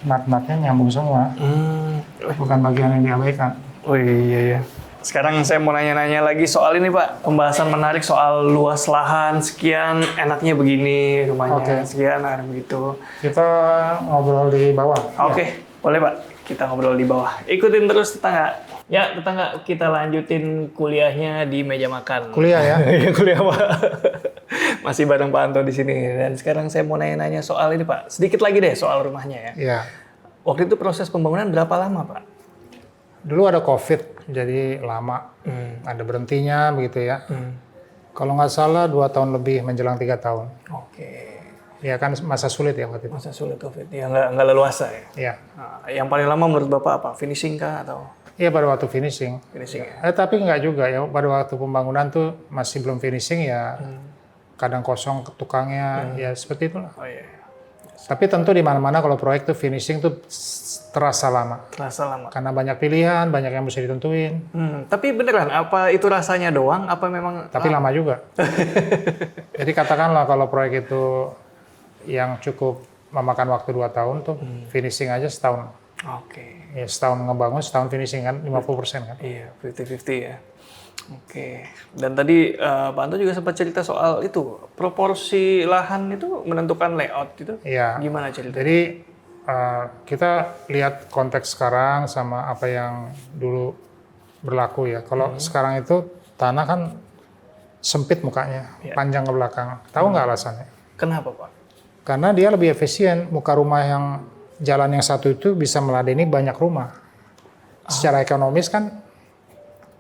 nut-nutnya nyambung semua, bukan bagian yang diabaikan. Oh iya. Sekarang saya mau nanya-nanya lagi soal ini Pak, pembahasan menarik soal luas lahan sekian, enaknya begini rumahnya, sekian ada begitu. Kita ngobrol di bawah. Oke, boleh Pak, kita ngobrol di bawah. Ikutin terus tetangga. Ya tetangga, kita lanjutin kuliahnya di meja makan. Kuliah ya? Iya kuliah Pak. Masih bareng Pak Anto di sini. Dan sekarang saya mau nanya-nanya soal ini Pak, sedikit lagi deh soal rumahnya ya. Iya. Waktu itu proses pembangunan berapa lama Pak? Dulu ada COVID, jadi lama. Ada berhentinya begitu ya. Kalau nggak salah 2 tahun lebih menjelang 3 tahun. Oke. Ya kan masa sulit ya waktu itu. Masa sulit COVID, ya nggak leluasa ya? Iya. Nah, yang paling lama menurut Bapak apa? Finishing kah atau? Iya pada waktu finishing. Finishing ya? Tapi nggak juga ya, pada waktu pembangunan tuh masih belum finishing ya. Kadang kosong tukangnya, ya seperti itulah. Oh iya. Tapi tentu di mana-mana kalau proyek tuh finishing tuh terasa lama. Terasa lama. Karena banyak pilihan, banyak yang mesti ditentuin. Tapi beneran, apa itu rasanya doang? Apa memang? Tapi lama juga. Jadi katakanlah kalau proyek itu yang cukup memakan waktu 2 tahun tuh finishing aja setahun. Oke. Ya setahun ngebangun, setahun finishing kan 50% kan. Iya, 50-50 ya. Oke. Dan tadi Pak Anto juga sempat cerita soal itu, proporsi lahan itu menentukan layout itu. Iya. Gimana ceritanya? Jadi kita lihat konteks sekarang sama apa yang dulu berlaku ya. Kalau sekarang itu tanah kan sempit mukanya, panjang ke belakang. Tahu nggak alasannya? Kenapa Pak? Karena dia lebih efisien. Muka rumah yang jalan yang satu itu bisa meladeni banyak rumah. Secara ekonomis kan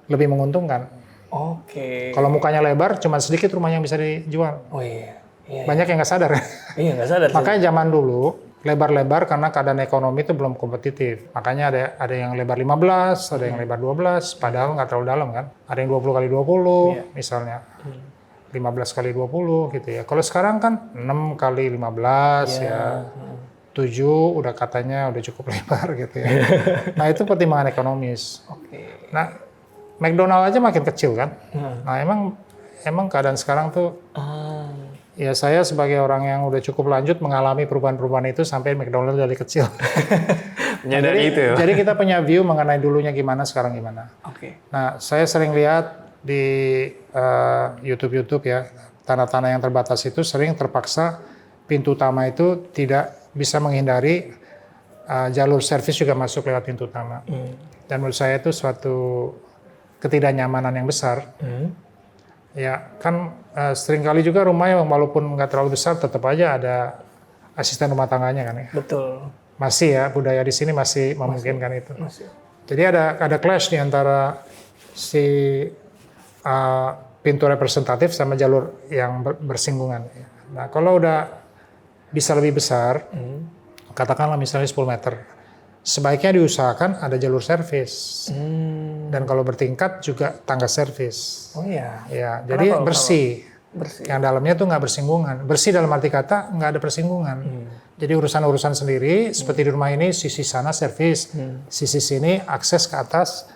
lebih menguntungkan. Oke. Kalau mukanya lebar, cuma sedikit rumah yang bisa dijual. Oh iya. Banyak yang nggak sadar. Iya nggak sadar. Makanya zaman dulu lebar-lebar karena keadaan ekonomi itu belum kompetitif. Makanya ada yang lebar 15, ada yang lebar 12, padahal nggak terlalu dalam kan. Ada yang 20 kali 20 misalnya. 15 kali 20 gitu ya. Kalau sekarang kan 6 kali 15 ya. 7 udah katanya udah cukup lebar gitu ya. Nah itu pertimbangan ekonomis. Oke. Nah McDonald aja makin kecil kan. Nah emang keadaan sekarang tuh ya saya sebagai orang yang udah cukup lanjut mengalami perubahan-perubahan itu sampai McDonald dari kecil. Menyadari itu ya? Jadi kita punya view mengenai dulunya gimana, sekarang gimana. Oke. Nah saya sering lihat di YouTube ya, tanah-tanah yang terbatas itu sering terpaksa pintu utama itu tidak bisa menghindari jalur servis juga masuk lewat pintu utama. Dan menurut saya itu suatu ketidaknyamanan yang besar. Ya kan seringkali juga rumah yang walaupun nggak terlalu besar tetap aja ada asisten rumah tangganya kan ya. Betul. Masih ya budaya di sini masih memungkinkan itu. Masih. Jadi ada clash di antara si pintu representatif sama jalur yang bersinggungan. Nah kalau udah bisa lebih besar, katakanlah misalnya 10 meter. Sebaiknya diusahakan ada jalur servis. Dan kalau bertingkat juga tangga servis. Oh iya. Ya, jadi bersih. Bersih. Yang dalamnya tuh nggak bersinggungan. Bersih dalam arti kata nggak ada persinggungan. Jadi urusan-urusan sendiri, seperti di rumah ini sisi sana servis, sisi sini akses ke atas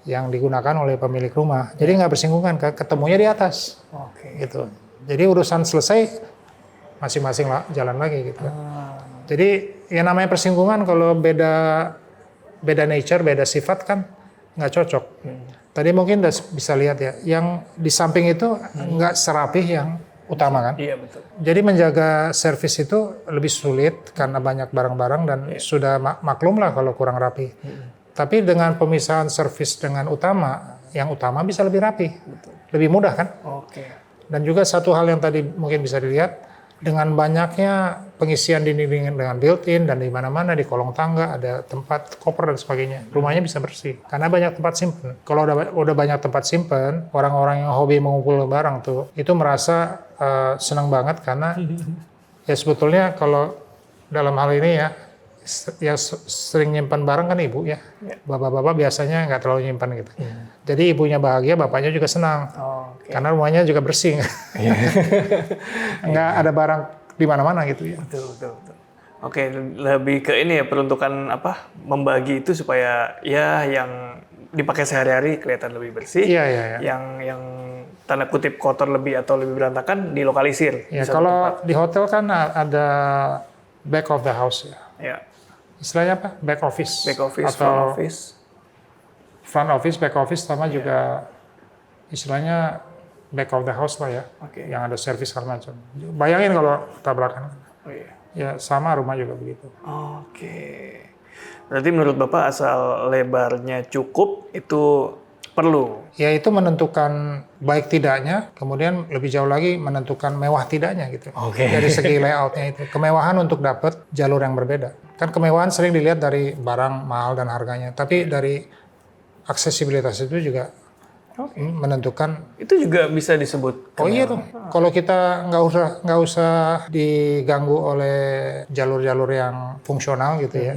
yang digunakan oleh pemilik rumah. Jadi nggak bersinggungan, ketemunya di atas. Oke. Gitu. Jadi urusan selesai masing-masing jalan lagi gitu. Jadi yang namanya persinggungan kalau beda nature, beda sifat kan nggak cocok. Tadi mungkin bisa lihat ya, yang di samping itu nggak serapih yang utama kan. Iya betul. Jadi menjaga servis itu lebih sulit karena banyak barang-barang dan sudah maklum lah kalau kurang rapi. Tapi dengan pemisahan servis dengan utama, yang utama bisa lebih rapi, lebih mudah kan. Oke. Dan juga satu hal yang tadi mungkin bisa dilihat, dengan banyaknya pengisian dinding dengan built-in dan di mana-mana di kolong tangga ada tempat koper dan sebagainya, rumahnya bisa bersih karena banyak tempat simpen. Kalau udah banyak tempat simpen, orang-orang yang hobi mengumpul barang tuh itu merasa senang banget karena ya sebetulnya kalau dalam hal ini ya sering nyimpan barang kan ibu ya. Bapak-bapak biasanya nggak terlalu nyimpan gitu. Jadi ibunya bahagia, bapaknya juga senang. Karena rumahnya juga bersih. Nggak ada barang di mana-mana gitu ya. Betul. Oke, lebih ke ini ya peruntukan membagi itu supaya ya yang dipakai sehari-hari kelihatan lebih bersih. Iya, iya, iya. Yang tanda kutip kotor lebih atau lebih berantakan dilokalisir. Ya, di satu kalau tempat. di hotel kan ada back of the house ya. Ya, Istilahnya apa? Back office. back office, Atau front office. front office, back office, sama juga istilahnya back of the house lah ya. Oke. Yang ada service segala macam. Bayangin kalau tabrakan. Oh, iya. Ya sama rumah juga begitu. Oke. Berarti menurut Bapak asal lebarnya cukup itu perlu. Ya itu menentukan baik tidaknya, kemudian lebih jauh lagi menentukan mewah tidaknya gitu. Oke. Dari segi layoutnya itu. Kemewahan untuk dapat jalur yang berbeda. Kan kemewahan sering dilihat dari barang mahal dan harganya, tapi dari aksesibilitas itu juga menentukan. Itu juga bisa disebut. Oh iya dong. Kalau kita nggak usah diganggu oleh jalur-jalur yang fungsional gitu ya.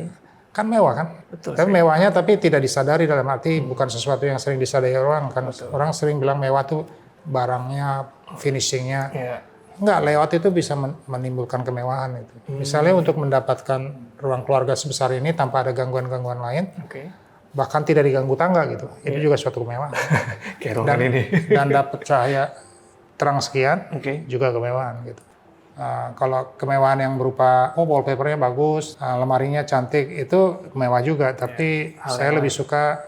Kan mewah kan? Betul, tapi mewahnya tapi tidak disadari, dalam arti bukan sesuatu yang sering disadari orang kan. Orang sering bilang mewah tuh barangnya, finishingnya. Ya. Enggak, layout itu bisa menimbulkan kemewahan itu. Misalnya untuk mendapatkan ruang keluarga sebesar ini tanpa ada gangguan-gangguan lain, Oke. bahkan tidak diganggu tangga gitu. Itu juga suatu kemewahan. Kayak ruangan ini. Dan dapat cahaya terang sekian, Oke. juga kemewahan gitu. Kalau kemewahan yang berupa wallpapernya bagus, lemarinya cantik, itu mewah juga. Tapi saya lebih suka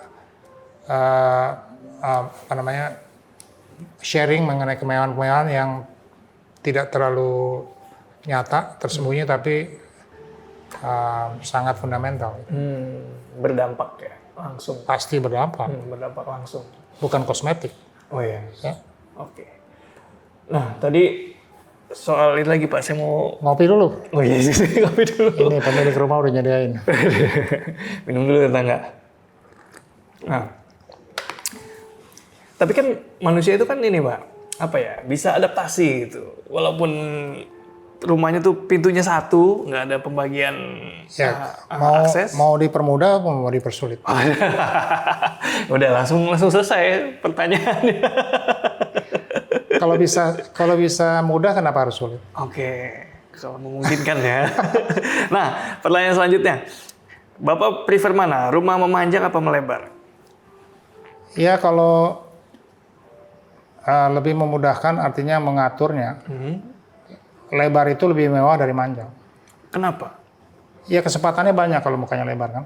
sharing mengenai kemewahan-kemewahan yang tidak terlalu nyata, tersembunyi, tapi sangat fundamental. Berdampak ya langsung. Pasti berdampak, Berdampak langsung. bukan kosmetik. Oh iya. Ya. Oke. Nah tadi soal ini lagi Pak, saya mau. Ngopi dulu. Oh iya sih, kopi dulu. Ini pemilik rumah udah nyediain. Minum dulu tetangga. Nah, tapi kan manusia itu kan ini Pak, apa ya, bisa adaptasi gitu. Walaupun rumahnya tuh pintunya satu, nggak ada pembagian Ya, akses. mau dipermudah atau mau dipersulit? Udah langsung selesai pertanyaannya. Kalau bisa mudah, kenapa harus sulit? Oke, kalau memungkinkan ya. Nah, pertanyaan selanjutnya. Bapak prefer mana? Rumah memanjang apa melebar? Ya, kalau lebih memudahkan artinya mengaturnya, lebar itu lebih mewah dari manjang. Kenapa? Ya, kesempatannya banyak kalau mukanya lebar kan.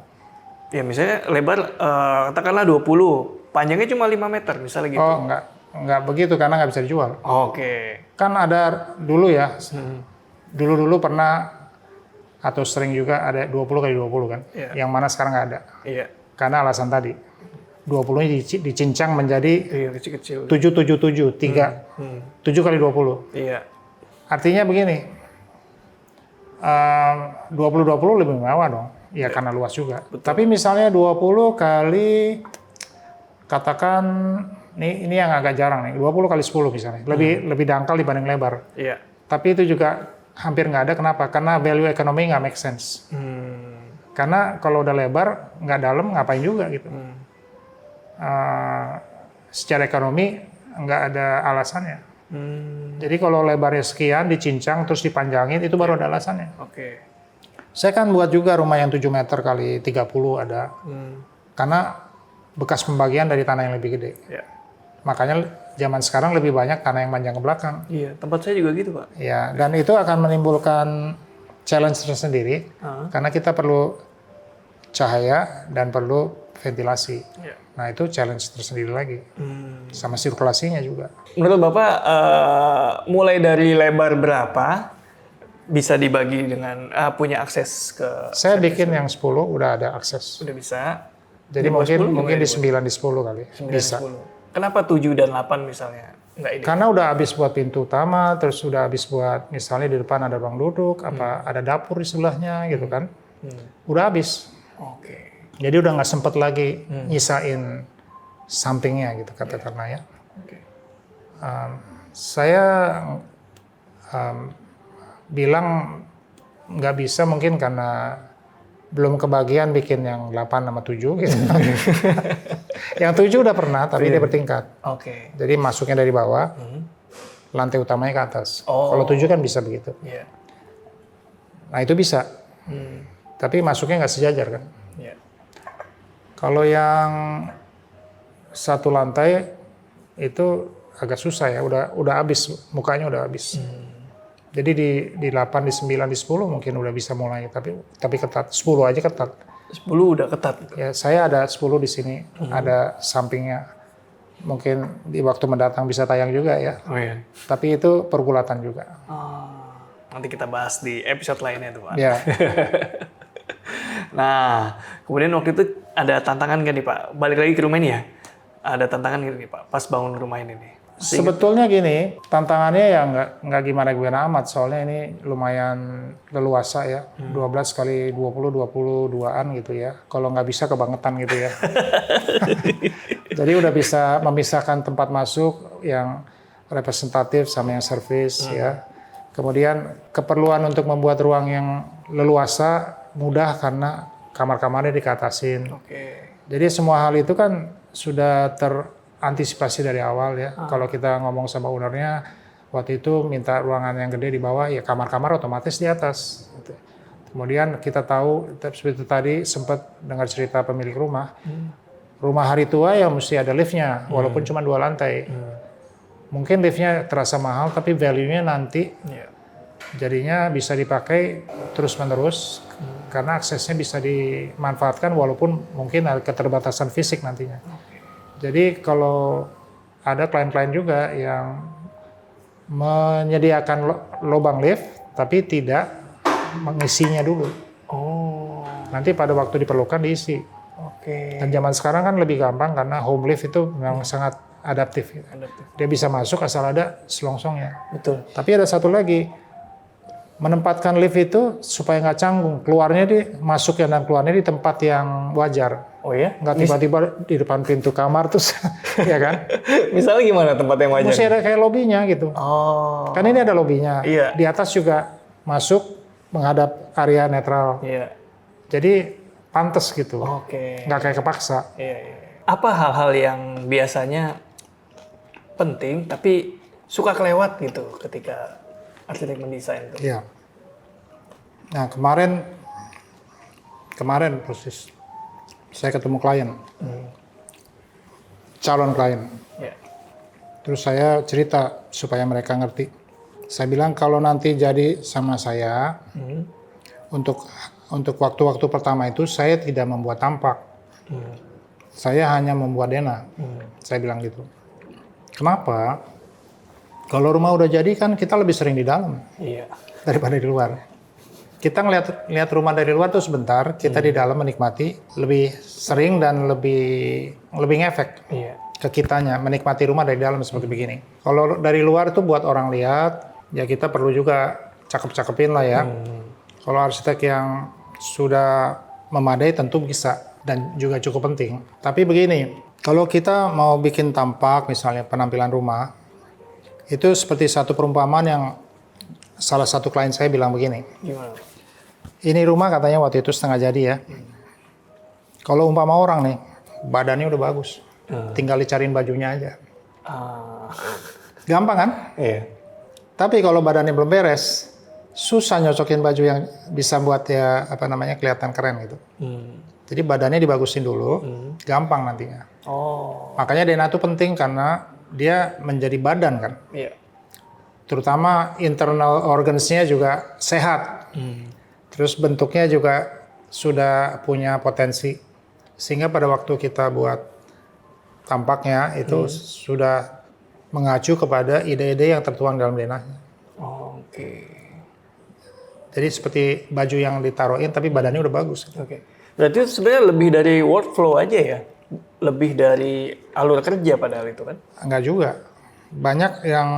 Ya misalnya lebar katakanlah 20, panjangnya cuma 5 meter misalnya gitu. Oh, enggak begitu karena nggak bisa dijual. Oke. Kan ada dulu ya, dulu pernah atau sering juga ada 20 kali 20 kan, yang mana sekarang nggak ada. Iya. Karena alasan tadi, 20-nya dicincang menjadi Iya, kecil-kecil. 777, 7 kali 20. Iya. Artinya begini, 20-20 lebih mewah dong, ya karena luas juga. Tapi misalnya 20 kali, katakan, ini yang agak jarang nih, 20 kali 10 misalnya, lebih dangkal dibanding lebar. Iya. Tapi itu juga hampir nggak ada, kenapa? Karena value ekonomi nggak make sense. Karena kalau udah lebar, nggak dalam, ngapain juga gitu. Secara ekonomi, nggak ada alasannya. Jadi kalau lebarnya sekian, dicincang, terus dipanjangin, itu baru ada alasannya. Oke. Saya kan buat juga rumah yang 7 meter kali 30 ada. Karena bekas pembagian dari tanah yang lebih gede. Iya. Makanya zaman sekarang lebih banyak tanah yang panjang ke belakang. Iya, tempat saya juga gitu, Pak. Ya, dan itu akan menimbulkan challenge tersendiri. Karena kita perlu cahaya dan perlu ventilasi. Iya. Nah, itu challenge tersendiri lagi. Sama sirkulasinya juga. Menurut Bapak, mulai dari lebar berapa bisa dibagi dengan punya akses ke... Saya bikin yang 10 udah ada akses. Udah bisa. Jadi mungkin di 9 di 10 kali. 9, Bisa. 10. Kenapa 7 dan 8 misalnya? Nggak ide. Karena udah habis buat pintu utama, terus udah habis buat misalnya di depan ada ruang duduk, apa ada dapur di sebelahnya gitu kan. Udah habis. Oke. Jadi udah nggak sempet lagi nyisain sampingnya gitu katakanlah ya. Oke. Saya bilang nggak bisa mungkin karena belum kebagian bikin yang 8 sama 7 gitu. Yang 7 udah pernah, tapi dia bertingkat. Oke. Jadi masuknya dari bawah, lantai utamanya ke atas. Kalau 7 kan bisa begitu. Iya. Nah itu bisa. Tapi masuknya nggak sejajar kan. Iya. Kalau yang satu lantai itu agak susah ya, udah habis, mukanya udah habis. Jadi di 8, di 9, di 10 mungkin udah bisa mulai, tapi ketat. 10 aja ketat. 10 udah ketat. Ya, saya ada 10 di sini, ada sampingnya. Mungkin di waktu mendatang bisa tayang juga ya. Oh iya. Tapi itu pergulatan juga. Nanti kita bahas di episode lainnya tuh Pak. Ya. Nah, kemudian waktu itu ada tantangan kan nih Pak? Balik lagi ke rumah ini ya? Ada tantangan gitu nih Pak, pas bangun rumah ini nih? Sebetulnya gini, tantangannya ya nggak gimana-gimana amat, soalnya ini lumayan leluasa ya, 12 kali 20, 22-an gitu ya. Kalau nggak bisa kebangetan gitu ya. Jadi udah bisa memisahkan tempat masuk yang representatif sama yang servis ya. Kemudian keperluan untuk membuat ruang yang leluasa mudah karena kamar-kamarnya dikatasin. Jadi semua hal itu kan sudah terantisipasi dari awal ya. Kalau kita ngomong sama ownernya, waktu itu minta ruangan yang gede di bawah, ya kamar-kamar otomatis di atas. Kemudian kita tahu, seperti tadi sempat dengar cerita pemilik rumah, rumah hari tua ya mesti ada liftnya, walaupun cuma 2 lantai. Mungkin liftnya terasa mahal, tapi value-nya nanti jadinya bisa dipakai terus-menerus, karena aksesnya bisa dimanfaatkan walaupun mungkin ada keterbatasan fisik nantinya. Jadi kalau ada klien-klien juga yang menyediakan lubang lift, tapi tidak mengisinya dulu. Nanti pada waktu diperlukan diisi. Dan zaman sekarang kan lebih gampang karena home lift itu memang sangat adaptif. Dia bisa masuk asal ada selongsongnya. Betul. Tapi ada satu lagi, menempatkan lift itu supaya nggak canggung, masuknya dan keluarnya di tempat yang wajar. Oh ya? Nggak tiba-tiba di depan pintu kamar terus, ya kan? Misalnya gimana tempat yang wajar? Mesti ada kayak lobinya gitu. Kan ini ada lobinya. Iya. Di atas juga masuk menghadap area netral. Iya. Jadi pantas gitu. Nggak kayak kepaksa. Iya. Apa hal-hal yang biasanya penting tapi suka kelewat gitu ketika arsitek mendesain itu? Iya. Nah kemarin persis saya ketemu klien, calon klien. Terus saya cerita supaya mereka ngerti. Saya bilang kalau nanti jadi sama saya, untuk waktu-waktu pertama itu saya tidak membuat tampak, saya hanya membuat denah. Saya bilang gitu. Kenapa? Kalau rumah udah jadi kan kita lebih sering di dalam daripada di luar. Kita ngeliat rumah dari luar tuh sebentar, kita di dalam menikmati lebih sering dan lebih ngefek ke kitanya, menikmati rumah dari dalam seperti begini. Kalau dari luar tuh buat orang lihat, ya kita perlu juga cakep-cakepin lah ya. Kalau arsitek yang sudah memadai tentu bisa dan juga cukup penting. Tapi begini, kalau kita mau bikin tampak misalnya penampilan rumah, itu seperti satu perumpamaan yang salah satu klien saya bilang begini. Gimana? Ini rumah katanya waktu itu setengah jadi ya. Kalau umpama orang nih, badannya udah bagus. Tinggal dicariin bajunya aja. Gampang kan? Iya. Tapi kalau badannya belum beres, susah nyocokin baju yang bisa buat ya kelihatan keren gitu. Jadi badannya dibagusin dulu, gampang nantinya. Makanya denah itu penting karena dia menjadi badan kan. Iya. Terutama internal organsnya juga sehat. Terus bentuknya juga sudah punya potensi. Sehingga pada waktu kita buat tampaknya itu sudah mengacu kepada ide-ide yang tertuang dalam denahnya. Jadi seperti baju yang ditaruhin tapi badannya udah bagus. Berarti itu sebenarnya lebih dari workflow aja ya? Lebih dari alur kerja padahal itu kan? Enggak juga. Banyak yang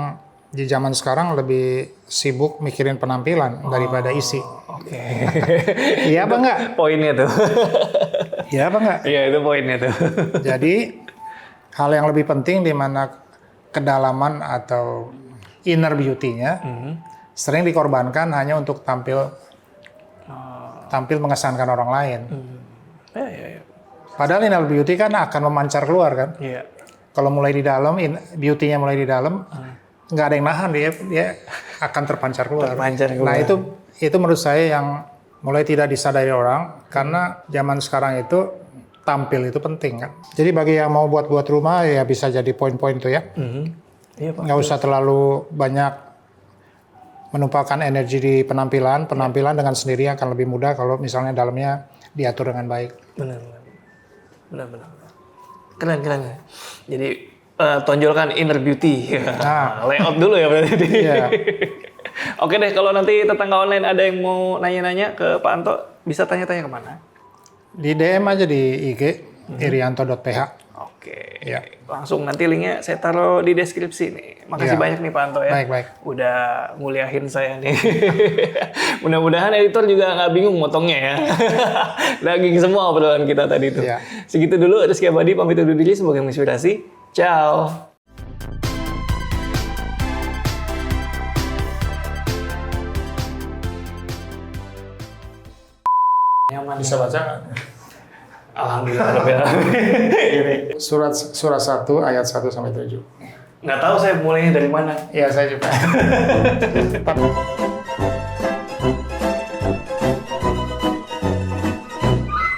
di zaman sekarang lebih sibuk mikirin penampilan daripada isi. Iya apa enggak? Poinnya tuh. Iya apa enggak? Iya itu poinnya tuh. Jadi hal yang lebih penting di mana kedalaman atau inner beauty-nya sering dikorbankan hanya untuk tampil mengesankan orang lain. Padahal inner beauty kan akan memancar keluar kan. Kalau mulai di dalam, beauty-nya mulai di dalam, nggak ada yang nahan, dia akan terpancar keluar. Nah itu menurut saya yang mulai tidak disadari orang, karena zaman sekarang itu tampil itu penting kan. Jadi bagi yang mau buat rumah ya bisa jadi poin-poin tuh ya. Iya Pak. Nggak usah terlalu banyak menumpahkan energi di penampilan. Penampilan dengan sendirinya akan lebih mudah kalau misalnya dalamnya diatur dengan baik. Benar. Keren. Jadi tonjolkan inner beauty. Nah. Layout dulu ya berarti. Iya. Oke deh, kalau nanti tetangga online ada yang mau nanya-nanya ke Pak Anto, bisa tanya-tanya kemana? Di DM aja di IG irianto.ph. Oke. Ya. Langsung nanti linknya saya taruh di deskripsi nih. Makasih Ya. banyak nih Pak Anto ya. Baik. Udah muliahin saya nih. Mudah-mudahan editor juga nggak bingung motongnya ya. Daging semua obrolan kita tadi itu. Ya. Segitu dulu, Rizky Abadi pamit undur diri, semoga menginspirasi. Ciao. Nyaman. Bisa baca nggak? Alhamdulillah. Surat 1 ayat 1 sampai 7. Nggak tahu saya mulainya dari mana. Iya, saya juga.